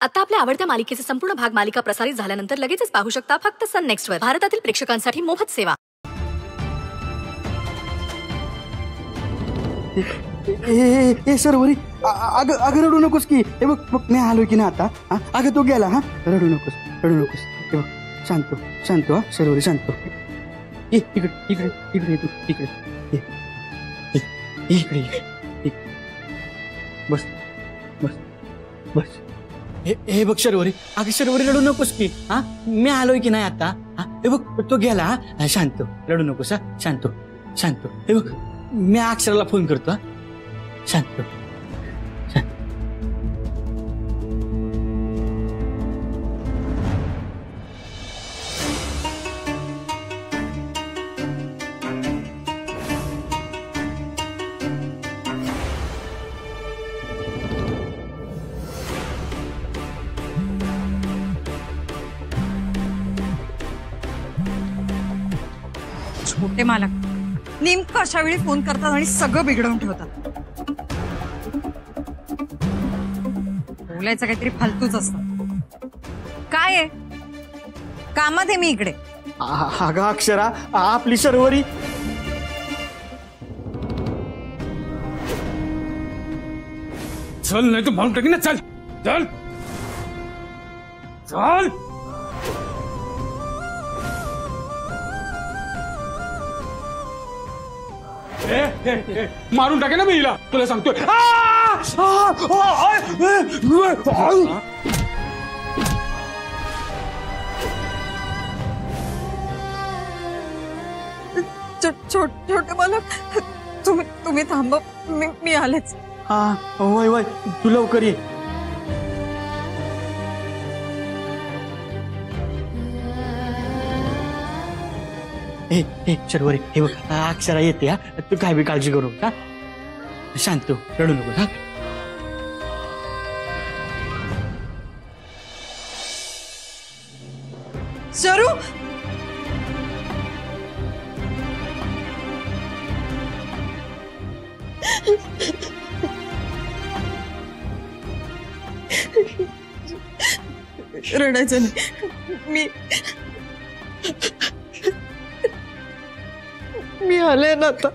आता आपल्या आवडत्या मालिकेचे संपूर्ण भाग मालिका प्रसारित झाल्यानंतर लगेचच पाहू शकता फक्त सन नेक्स्ट वर. भारतातील प्रेक्षकांसाठी मोफत सेवा. ए सरवरी, अगं रडू नकोस की. हे बघ मी आलोय की ना आता. अगं तो गेला. रडू नकोस. हे बघ शांत हा सरवरी, शांत. इकडे तू इकडे बस. हे बघ शर्वरी, अगं शर्वरी रडू नकोस की. मी आलोय की नाही आता. हे बघ तो गेला. शांत, रडू नकोस. शांत. हे बघ मी अक्षराला फोन करतो. शांत. छोटे मालक नेमकं अशा वेळी फोन करतात आणि सगळं बिघडवून ठेवतात. बोलायचं काहीतरी फालतूच असतं. काय आहे कामात आहे मी इकडे. अगं अक्षरा, आपली शर्वरी. चल नाही तू मारून टाकी ना. चल चल चल. मारून टाके ना मी हिला, तुला सांगतोय. छोटे मालक तुम्ही थांबा, मी आलेच. वय तू लवकर ये. हे शर्वरी, हे बघ अक्षरा येते. तू काय बी काळजी करू का. शांत, रडू नको. शरू, रडायचं नाही. मी आले ना आता.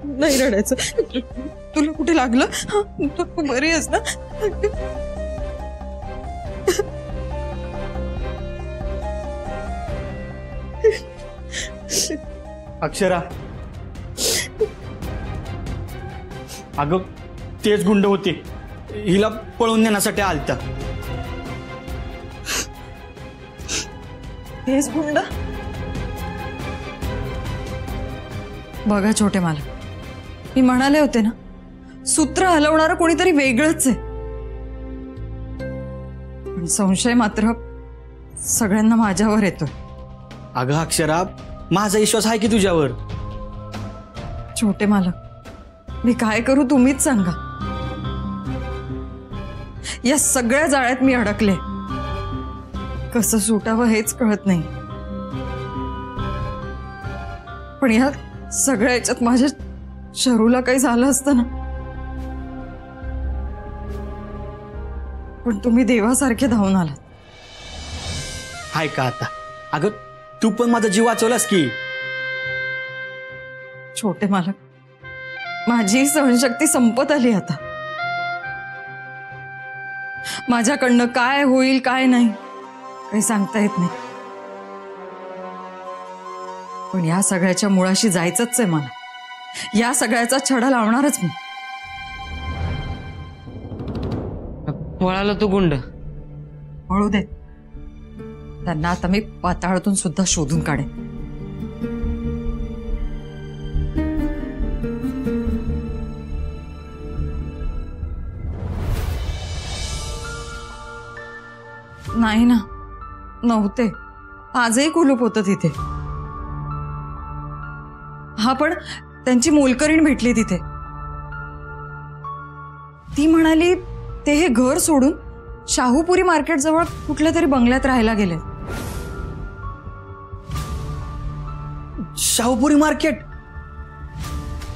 नाही रडायचं. तुला कुठे लागलं. तू बरी आहेस ना. अक्षरा, अगं तेच गुंड होते, हिला पळून नेण्यासाठी आलता. तेच गुंड. बघा छोटे मालक, मी म्हणाले होते ना, सूत्र हलवणारं कोणीतरी वेगळंच आहे. पण संशय मात्र सगळ्यांना माझ्यावर येतोय. अगं अक्षरा, माझा विश्वास आहे की तुझ्यावर. छोटे मालक, मी काय करू तुम्हीच सांगा. या सगळ्या जाळ्यात मी अडकले. कसं सुटावं हेच कळत नाही. पण या सगळ्या याच्यात माझ्या शरूला काही झालं असतं ना. पण तुम्ही देवासारखे धावून आलात. हाय का आता. अगं तू पण माझा जीव वाचवलास की. छोटे मालक, माझी सहनशक्ती संपत आली आता. माझ्याकडनं काय होईल काय नाही काही सांगता येत नाही. पण या सगळ्याच्या मुळाशी जायचंच आहे मला. या सगळ्याचा छडा लावणारच मी. पळाला तो गुंड. पळू देत. त्यांना आता मी पाताळातून सुद्धा शोधून काढेन. नाही ना, नव्हते. आजही कुलूप होतं तिथे. हा, पण त्यांची मोलकरीण भेटली तिथे. ती म्हणाली ते हे घर सोडून शाहूपुरी मार्केट जवळ कुठल्या तरी बंगल्यात राहायला गेले. शाहूपुरी मार्केट?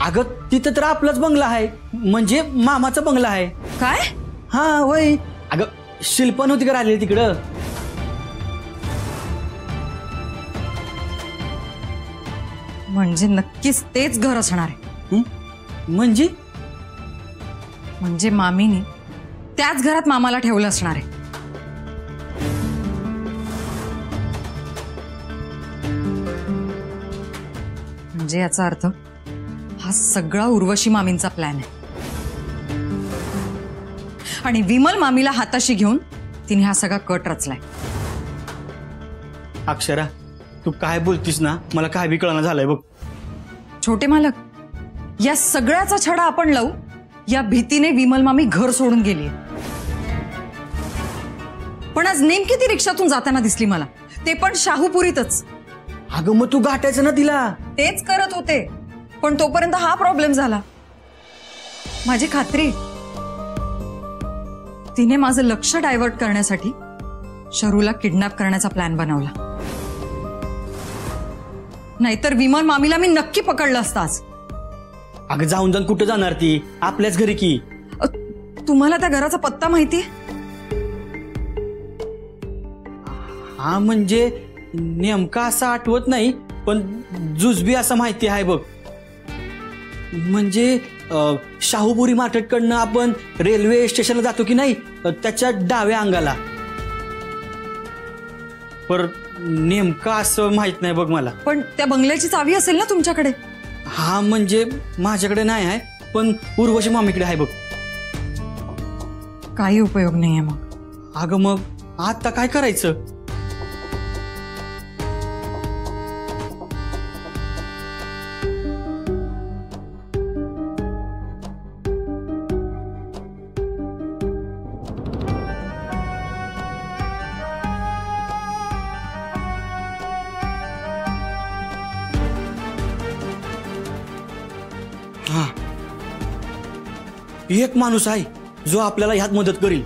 अगं तिथं तर आपलाच बंगला आहे, म्हणजे मामाचा बंगला आहे. काय? हा वय. अगं शिल्पा नव्हती का राहिलेली तिकडं? म्हणजे नक्कीच तेच घर असणार आहे. हं? म्हणजे म्हणजे मामीनी त्याच घरात मामाला ठेवलं असणार आहे. म्हणजे याचा अर्थ हा सगळा उर्वशी मामींचा प्लॅन आहे. आणि विमल मामीला हाताशी घेऊन तिने हा सगळा कट रचलाय. अक्षरा, तू काय बोलतीस ना, मला काय बी कळना झालंय बघ. छोटे मालक, या सगळ्याचा छडा आपण लावू या भीतीने विमल मामी घर सोडून गेली. पण आज नेमकी ती रिक्षातून जाताना दिसली मला, ते पण शाहूपुरीतच. अगं मग तू गाठायचं ना तिला. तेच करत होते, पण तोपर्यंत हा प्रॉब्लेम झाला. माझी खात्री तिने माझं लक्ष डायव्हर्ट करण्यासाठी शरूला किडनॅप करण्याचा प्लॅन बनवला. नाहीतर विमल मामीला मी नक्की पकडलं असतं आज. अगं जाऊन जाऊन कुठं जाणार ती? आपल्याच घरी की. तुम्हाला त्या घराचा पत्ता माहितीये? हा म्हणजे नेमका असं आठवत नाही, पण जुजबी असं माहिती आहे बघ. म्हणजे शाहूपुरी मार्केटकडनं आपण रेल्वे स्टेशनला जातो की नाही, त्याच्या डाव्या अंगाला. पर नेमका असं माहित नाही बघ मला. पण त्या बंगल्याची चावी असेल ना तुमच्याकडे? हा म्हणजे माझ्याकडे नाही आहे, पण उर्वशी मामीकडे आहे बघ. काही उपयोग नाहीये मग. अगं मग आता काय करायचं? हा, एक माणूस आहे जो आपल्याला ह्यात मदत करील.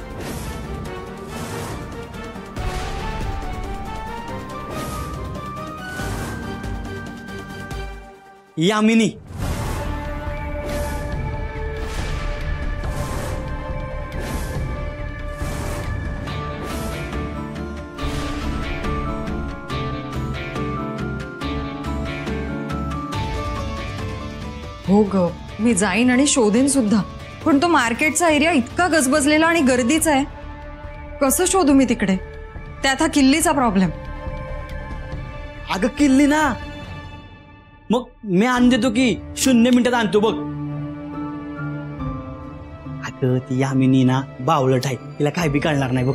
यामिनी. हो ग, मी जाईन आणि शोधेन सुद्धा, पण तो मार्केटचा एरिया इतका गजबजलेला आणि गर्दीचा आहे. कसं शोधू मी तिकडे? त्यात हा किल्लीचा प्रॉब्लेम. अगं किल्ली ना, मग मी आण देतो की 0 मिनिटात आणतो बघ. अगं ती यामिनी ना बावळट आहे, तिला काय बी कळणार नाही बघ.